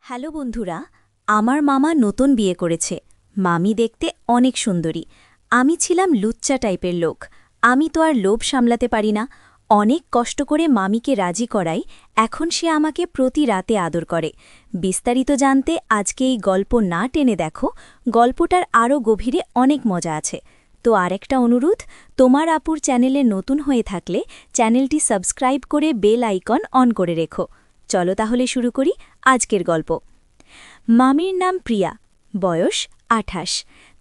Hello বন্ধুরা, আমার মামা নতুন বিয়ে করেছে। মামি দেখতে অনেক সুন্দরী। আমি ছিলাম লুচ্চা টাইপের লোক। আমি তো আর লোভ সামলাতে পারি না। অনেক কষ্ট করে মামিকে রাজি করাই, এখন সে আমাকে প্রতি রাতে আদর করে। বিস্তারিত জানতে আজকে এই গল্প না টেনে দেখো, গল্পটার আরও গভীরে অনেক মজা আছে। তো আরেকটা অনুরোধ, তোমার আপুর চ্যানেলে নতুন হয়ে থাকলে চ্যানেলটি সাবস্ক্রাইব করে বেল আইকন অন করে রেখো। চলো তাহলে শুরু করি আজকের গল্প। মামির নাম প্রিয়া, বয়স ২৮।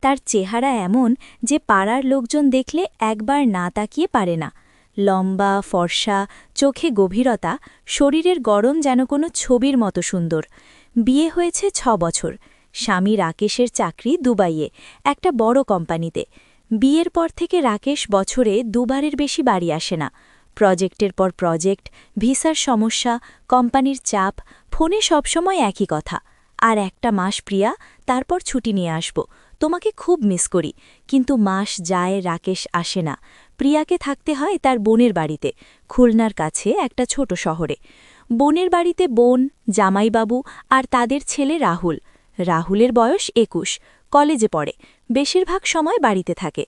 তার চেহারা এমন যে পাড়ার লোকজন দেখলে একবার না তাকিয়ে পারে না। লম্বা, ফর্সা, চোখে গভীরতা, শরীরের গড়ন যেন কোনো ছবির মতো সুন্দর। বিয়ে হয়েছে ৬ বছর। স্বামী রাকেশের চাকরি দুবাইয়ে, একটা বড় কোম্পানিতে। বিয়ের পর থেকে রাকেশ বছরে দুবারের বেশি বাড়ি আসে না। প্রজেক্টের পর প্রজেক্ট, ভিসার সমস্যা, কোম্পানির চাপ, ফোনে সবসময় একই কথা। আর একটা মাস প্রিয়া, তারপর ছুটি নিয়ে আসব, তোমাকে খুব মিস করি। কিন্তু মাস যায়, রাকেশ আসে না। প্রিয়াকে থাকতে হয় তার বোনের বাড়িতে, খুলনার কাছে একটা ছোট শহরে। বোনের বাড়িতে বোন, জামাইবাবু আর তাদের ছেলে রাহুল। রাহুলের বয়স ২১, কলেজে পড়ে, বেশিরভাগ সময় বাড়িতে থাকে।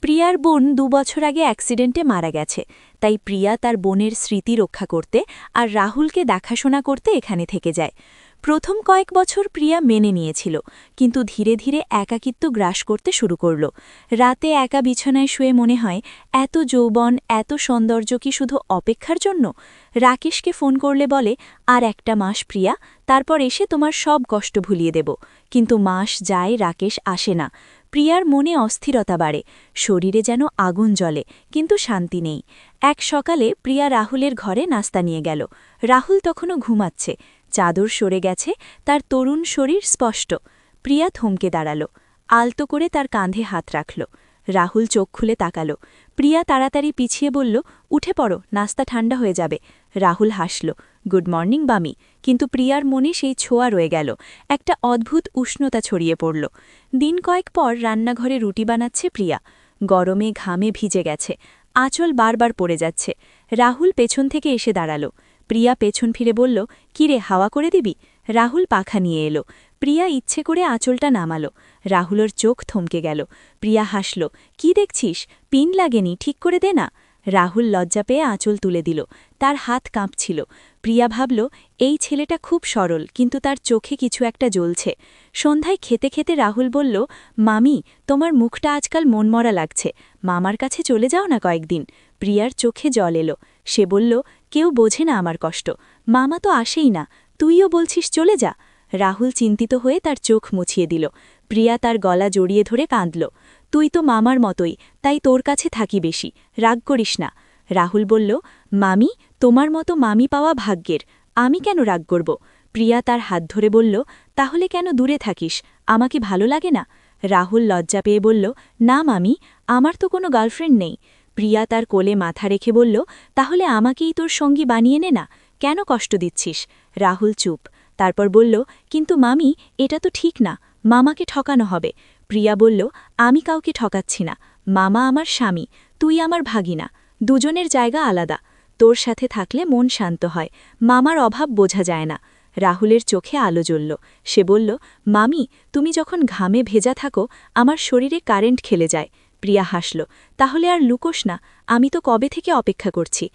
প্রিয়ার বোন ২ বছর আগে অ্যাক্সিডেন্টে মারা গেছে, তাই প্রিয়া তার বোনের স্মৃতি রক্ষা করতে আর রাহুলকে দেখাশোনা করতে এখানে থেকে যায়। প্রথম কয়েক বছর প্রিয়া মেনে নিয়েছিল, কিন্তু ধীরে ধীরে একাকিত্ব গ্রাস করতে শুরু করল। রাতে একা বিছানায় শুয়ে মনে হয়, এত যৌবন, এত সৌন্দর্য কি শুধু অপেক্ষার জন্য? রাকেশকে ফোন করলে বলে, আর একটা মাস প্রিয়া, তারপর এসে তোমার সব কষ্ট ভুলিয়ে দেব। কিন্তু মাস যায়, রাকেশ আসে না। প্রিয়ার মনে অস্থিরতা বাড়ে, শরীরে যেন আগুন জ্বলে, কিন্তু শান্তি নেই। এক সকালে প্রিয়া রাহুলের ঘরে নাস্তা নিয়ে গেল। রাহুল তখনও ঘুমাচ্ছে, চাদর সরে গেছে, তার তরুণ শরীর স্পষ্ট। প্রিয়া থমকে দাঁড়াল, আলতো করে তার কাঁধে হাত রাখল। রাহুল চোখ খুলে তাকাল। প্রিয়া তাড়াতাড়ি পিছিয়ে বলল, উঠে পড়ো, নাস্তা ঠান্ডা হয়ে যাবে। রাহুল হাসল, গুড মর্নিং বামি। কিন্তু প্রিয়ার মনে সেই ছোঁয়া রয়ে গেল, একটা অদ্ভুত উষ্ণতা ছড়িয়ে পড়ল। দিন কয়েক পর রান্নাঘরে রুটি বানাচ্ছে প্রিয়া। গরমে ঘামে ভিজে গেছে, আঁচল বারবার পড়ে যাচ্ছে। রাহুল পেছন থেকে এসে দাঁড়াল। প্রিয়া পেছন ফিরে বলল, কিরে, হাওয়া করে দিবি? রাহুল পাখা নিয়ে এলো। প্রিয়া ইচ্ছে করে আঁচলটা নামালো। রাহুলের চোখ থমকে গেল। প্রিয়া হাসল, কি দেখছিস? পিন লাগেনি, ঠিক করে দে না। রাহুল লজ্জা পেয়ে আঁচল তুলে দিল, তার হাত কাঁপছিল। প্রিয়া ভাবল, এই ছেলেটা খুব সরল, কিন্তু তার চোখে কিছু একটা জ্বলছে। সন্ধ্যায় খেতে খেতে রাহুল বলল, মামি, তোমার মুখটা আজকাল মনমরা লাগছে, মামার কাছে চলে যাও না কয়েকদিন। প্রিয়ার চোখে জল এলো। সে বলল, কেউ বোঝে না আমার কষ্ট, মামা তো আসেই না, তুইও বলছিস চলে যা। রাহুল চিন্তিত হয়ে তার চোখ মুছিয়ে দিল। প্রিয়া তার গলা জড়িয়ে ধরে কাঁদল, তুই তো মামার মতোই, তাই তোর কাছে থাকি বেশি, রাগ করিস না। রাহুল বলল, মামি, তোমার মতো মামি পাওয়া ভাগ্যের, আমি কেন রাগ করব? প্রিয়া তার হাত ধরে বলল, তাহলে কেন দূরে থাকিস, আমাকে ভালো লাগে না? রাহুল লজ্জা পেয়ে বলল, না মামি, আমার তো কোনো গার্লফ্রেন্ড নেই। প্রিয়া তার কোলে মাথা রেখে বলল, তাহলে আমাকেই তোর সঙ্গী বানিয়ে নে না, কেন কষ্ট দিচ্ছিস? রাহুল চুপ। তারপর বলল, কিন্তু মামি, এটা তো ঠিক না, মামাকে ঠকানো হবে। প্রিয়া বলল, আমি কাউকে ঠকাচ্ছি না, মামা আমার স্বামী, তুই আমার ভাগিনা, দুজনের জায়গা আলাদা। তোর সাথে থাকলে মন শান্ত হয়, মামার অভাব বোঝা যায় না। রাহুলের চোখে আলো জ্বলল। সে বলল, মামি, তুমি যখন ঘামে ভেজা থাকো, আমার শরীরে কারেন্ট খেলে যায়। প্রিয়া হাসল, তাহলে আর লুকোস না, আমি তো কবে থেকে অপেক্ষা করছি।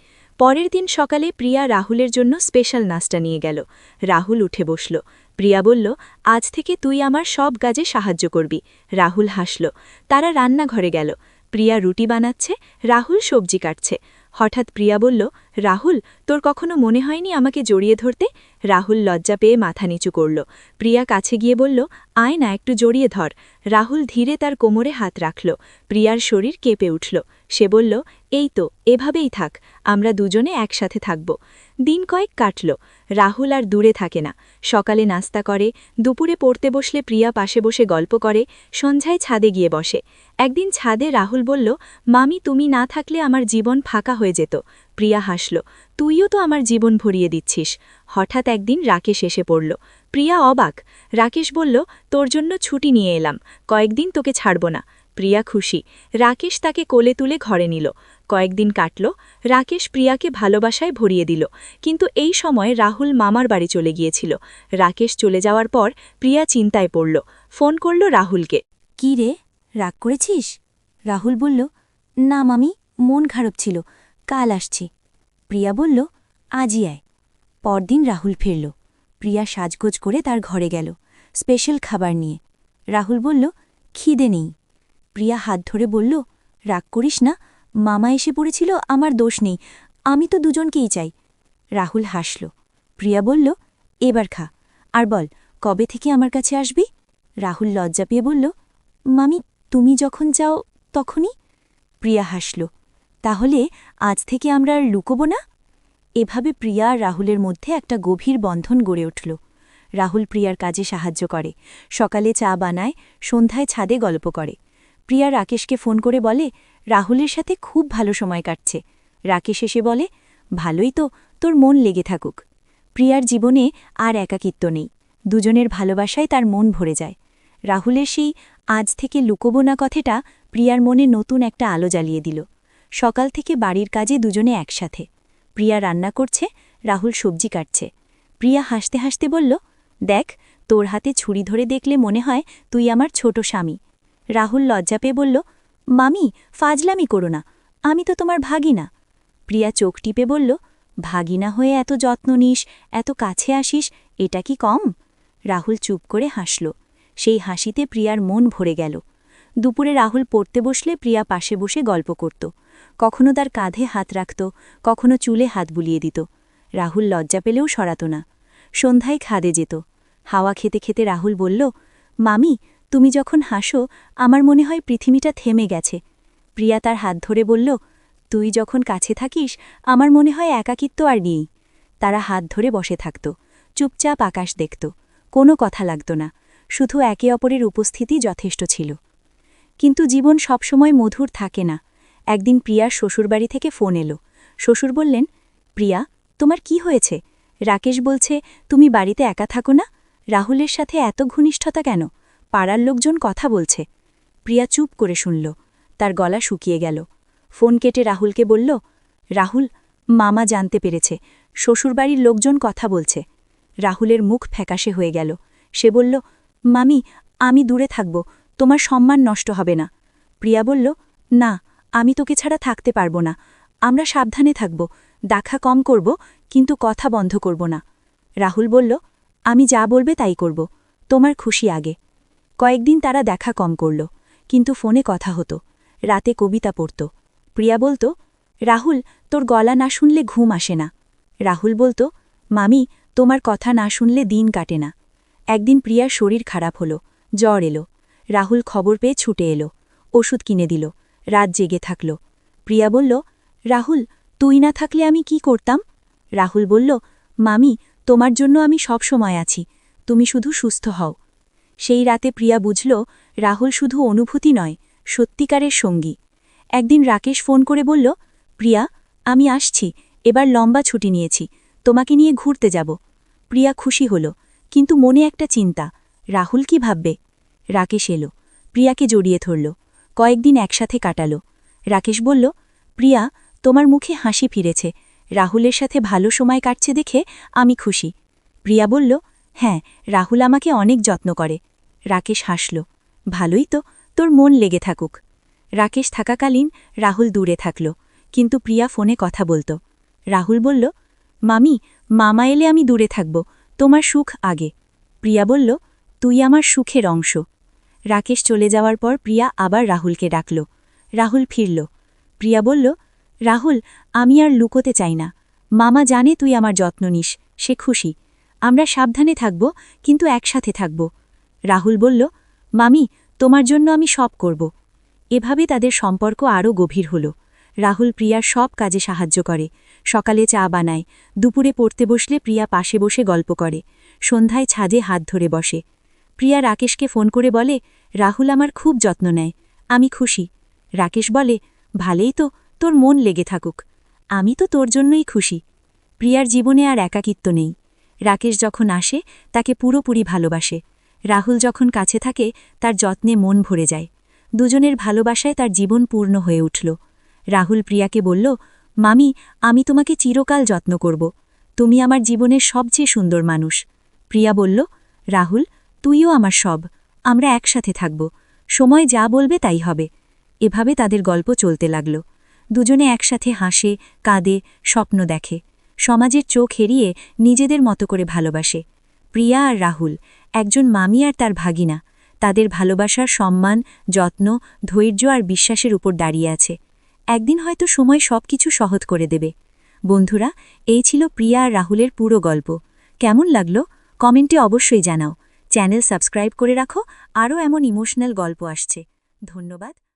পরের দিন সকালে প্রিয়া রাহুলের জন্য স্পেশাল নাস্তা নিয়ে গেল। রাহুল উঠে বসল। প্রিয়া বলল, আজ থেকে তুই আমার সব কাজে সাহায্য করবি। রাহুল হাসল। তারা রান্নাঘরে গেল। প্রিয়া রুটি বানাচ্ছে, রাহুল সবজি কাটছে। হঠাৎ প্রিয়া বলল, রাহুল, তোর কখনো মনে হয়নি আমাকে জড়িয়ে ধরতে? রাহুল লজ্জা পেয়ে মাথা নিচু করল। প্রিয়া কাছে গিয়ে বলল, আয় না, একটু জড়িয়ে ধর। রাহুল ধীরে তার কোমরে হাত রাখল। প্রিয়ার শরীর কেঁপে উঠল। সে বলল, এই তো, এভাবেই থাক, আমরা দুজনে একসাথে থাকব। দিন কয়েক কাটল। রাহুল আর দূরে থাকে না, সকালে নাস্তা করে, দুপুরে পড়তে বসলে প্রিয়া পাশে বসে গল্প করে, সন্ধ্যায় ছাদে গিয়ে বসে। একদিন ছাদে রাহুল বলল, মামি, তুমি না থাকলে আমার জীবন ফাঁকা হয়ে যেত। প্রিয়া হাসল, তুইও তো আমার জীবন ভরিয়ে দিচ্ছিস। হঠাৎ একদিন রাকেশ এসে পড়ল। প্রিয়া অবাক। রাকেশ বলল, তোর জন্য ছুটি নিয়ে এলাম, কয়েকদিন তোকে ছাড়ব না। প্রিয়া খুশি। রাকেশ তাকে কোলে তুলে ঘরে নিল। কয়েকদিন কাটল। রাকেশ প্রিয়াকে ভালোবাসায় ভরিয়ে দিল। কিন্তু এই সময় রাহুল মামার বাড়ি চলে গিয়েছিল। রাকেশ চলে যাওয়ার পর প্রিয়া চিন্তায় পড়ল। ফোন করল রাহুলকে। কি রে, রাগ করেছিস? রাহুল বলল, না মামি, মন খারাপ ছিল, কাল আসছি। প্রিয়া বলল, আজই আয়। পরদিন রাহুল ফিরল। প্রিয়া সাজগোজ করে তার ঘরে গেল, স্পেশাল খাবার নিয়ে। রাহুল বলল, খিদে নেই। প্রিয়া হাত ধরে বলল, রাগ করিস না, মামা এসে পড়েছিল, আমার দোষ নেই, আমি তো দুজনকেই চাই। রাহুল হাসল। প্রিয়া বলল, এবার খা, আর বল কবে থেকে আমার কাছে আসবি? রাহুল লজ্জা পেয়ে বলল, মামি, তুমি যখন চাও তখনই। প্রিয়া হাসল। তাহলে আজ থেকে আমরা আর লুকোব না? এভাবে প্রিয়া আর রাহুলের মধ্যে একটা গভীর বন্ধন গড়ে উঠল। রাহুল প্রিয়ার কাজে সাহায্য করে, সকালে চা বানায়, সন্ধ্যায় ছাদে গল্প করে। প্রিয়া রাকেশকে ফোন করে বলে, রাহুলের সাথে খুব ভালো সময় কাটছে। রাকেশ এসে বলে, ভালোই তো, তোর মন লেগে থাকুক। প্রিয়ার জীবনে আর একাকিত্ব নেই, দুজনের ভালোবাসায় তার মন ভরে যায়। রাহুলের সেই আজ থেকে লুকোবো না কথাটা প্রিয়ার মনে নতুন একটা আলো জ্বালিয়ে দিল। সকাল থেকে বাড়ির কাজে দুজনে একসাথে। প্রিয়া রান্না করছে, রাহুল সবজি কাটছে। প্রিয়া হাসতে হাসতে বলল, দেখ, তোর হাতে ছুরি ধরে দেখলে মনে হয় তুই আমার ছোট স্বামী। রাহুল লজ্জা পেয়ে বলল, মামি, ফাজলামি করো না, আমি তো তোমার ভাগিনা। প্রিয়া চোখ টিপে বলল, ভাগিনা হয়ে এত যত্ন নিস, এত কাছে আসিস, এটা কি কম? রাহুল চুপ করে হাসল। সেই হাসিতে প্রিয়ার মন ভরে গেল। দুপুরে রাহুল পড়তে বসলে প্রিয়া পাশে বসে গল্প করত। কখনো তার কাঁধে হাত রাখত, কখনো চুলে হাত বুলিয়ে দিত। রাহুল লজ্জা পেলেও সরাত না। সন্ধ্যায় খাদে যেত। হাওয়া খেতে খেতে রাহুল বলল, মামি, তুমি যখন হাসো আমার মনে হয় পৃথিবীটা থেমে গেছে। প্রিয়া তার হাত ধরে বলল, তুই যখন কাছে থাকিস আমার মনে হয় একাকিত্ব আর নেই। তারা হাত ধরে বসে থাকত, চুপচাপ আকাশ দেখত, কোনো কথা লাগত না, শুধু একে অপরের উপস্থিতি যথেষ্ট ছিল। কিন্তু জীবন সবসময় মধুর থাকে না। একদিন প্রিয়ার শ্বশুরবাড়ি থেকে ফোন এলো। শ্বশুর বললেন, প্রিয়া, তোমার কি হয়েছে? রাকেশ বলছে তুমি বাড়িতে একা থাকো না, রাহুলের সাথে এত ঘনিষ্ঠতা কেন? পাড়ার লোকজন কথা বলছে। প্রিয়া চুপ করে শুনল। তার গলা শুকিয়ে গেল। ফোন কেটে রাহুলকে বলল, রাহুল, মামা জানতে পেরেছে, শ্বশুরবাড়ির লোকজন কথা বলছে। রাহুলের মুখ ফ্যাকাশে হয়ে গেল। সে বলল, মামি, আমি দূরে থাকব, তোমার সম্মান নষ্ট হবে না। প্রিয়া বলল, না, আমি তোকে ছাড়া থাকতে পারব না, আমরা সাবধানে থাকব, দেখা কম করব, কিন্তু কথা বন্ধ করব না। রাহুল বলল, আমি যা বলবে তাই করব, তোমার খুশি আগে। কয়েকদিন তারা দেখা কম করল, কিন্তু ফোনে কথা হতো। রাতে কবিতা পড়ত। প্রিয়া বলতো, রাহুল, তোর গলা না শুনলে ঘুম আসে না। রাহুল বলতো, মামি, তোমার কথা না শুনলে দিন কাটে না। একদিন প্রিয়ার শরীর খারাপ হলো, জ্বর এলো। রাহুল খবর পেয়ে ছুটে এলো, ওষুধ কিনে দিল, রাত জেগে থাকল। প্রিয়া বলল, রাহুল, তুই না থাকলে আমি কি করতাম? রাহুল বলল, মামি, তোমার জন্য আমি সব সময় আছি, তুমি শুধু সুস্থ হও। সেই রাতে প্রিয়া বুঝল, রাহুল শুধু অনুভূতি নয়, সত্যিকারের সঙ্গী। একদিন রাকেশ ফোন করে বলল, প্রিয়া, আমি আসছি, এবার লম্বা ছুটি নিয়েছি, তোমাকে নিয়ে ঘুরতে যাব। প্রিয়া খুশি হল, কিন্তু মনে একটা চিন্তা, রাহুল কি ভাববে? রাকেশ এলো, প্রিয়াকে জড়িয়ে ধরল। কয়েকদিন একসাথে কাটাল। রাকেশ বলল, প্রিয়া, তোমার মুখে হাসি ফিরেছে, রাহুলের সাথে ভালো সময় কাটছে দেখে আমি খুশি। প্রিয়া বলল, হ্যাঁ, রাহুল আমাকে অনেক যত্ন করে। রাকেশ হাসল, ভালোই তো, তোর মন লেগে থাকুক। রাকেশ থাকাকালীন রাহুল দূরে থাকল, কিন্তু প্রিয়া ফোনে কথা বলত। রাহুল বলল, মামি, মামা এলে আমি দূরে থাকব, তোমার সুখ আগে। প্রিয়া বলল, তুই আমার সুখের অংশ। রাকেশ চলে যাওয়ার পর প্রিয়া আবার রাহুলকে ডাকল। রাহুল ফিরল। প্রিয়া বলল, রাহুল, আমি আর লুকোতে চাই না, মামা জানে তুই আমার যত্ন নিস, সে খুশি। আমরা সাবধানে থাকব, কিন্তু একসাথে থাকব। রাহুল বলল, মামি, তোমার জন্য আমি সব করব। এভাবে তাদের সম্পর্ক আরও গভীর হল। রাহুল প্রিয়ার সব কাজে সাহায্য করে, সকালে চা বানায়, দুপুরে পড়তে বসলে প্রিয়া পাশে বসে গল্প করে, সন্ধ্যায় ছাদে হাত ধরে বসে। প্রিয়া রাকেশকে ফোন করে বলে, রাহুল আমার খুব যত্ন নেয়, আমি খুশি। রাকেশ বলে, ভালেই তো, তোর মন লেগে থাকুক, আমি তো তোর জন্যই খুশি। প্রিয়ার জীবনে আর একাকিত্ব নেই। রাকেশ যখন আসে তাকে পুরোপুরি ভালোবাসে, রাহুল যখন কাছে থাকে তার যত্নে মন ভরে যায়। দুজনের ভালোবাসায় তার জীবন পূর্ণ হয়ে উঠল। রাহুল প্রিয়াকে বলল, মামি, আমি তোমাকে চিরকাল যত্ন করব। তুমি আমার জীবনের সবচেয়ে সুন্দর মানুষ। প্রিয়া বলল, রাহুল, তুইও আমার সব। আমরা একসাথে থাকব। সময় যা বলবে তাই হবে। এভাবে তাদের গল্প চলতে লাগল। দুজনে একসাথে হাসে, কাঁদে, স্বপ্ন দেখে। সমাজের চোখ এড়িয়ে নিজেদের মতো করে ভালোবাসে। প্রিয়া আর রাহুল, একজন মামি আর তার ভাগিনা। তাদের ভালোবাসার সম্মান, যত্ন, ধৈর্য আর বিশ্বাসের উপর দাঁড়িয়ে আছে। একদিন হয়তো সময় সবকিছু সহজ করে দেবে। বন্ধুরা, এই ছিল প্রিয়া আর রাহুলের পুরো গল্প। কেমন লাগলো কমেন্টে অবশ্যই জানাও। চ্যানেল সাবস্ক্রাইব করে রাখো, আরও এমন ইমোশনাল গল্প আসছে। ধন্যবাদ।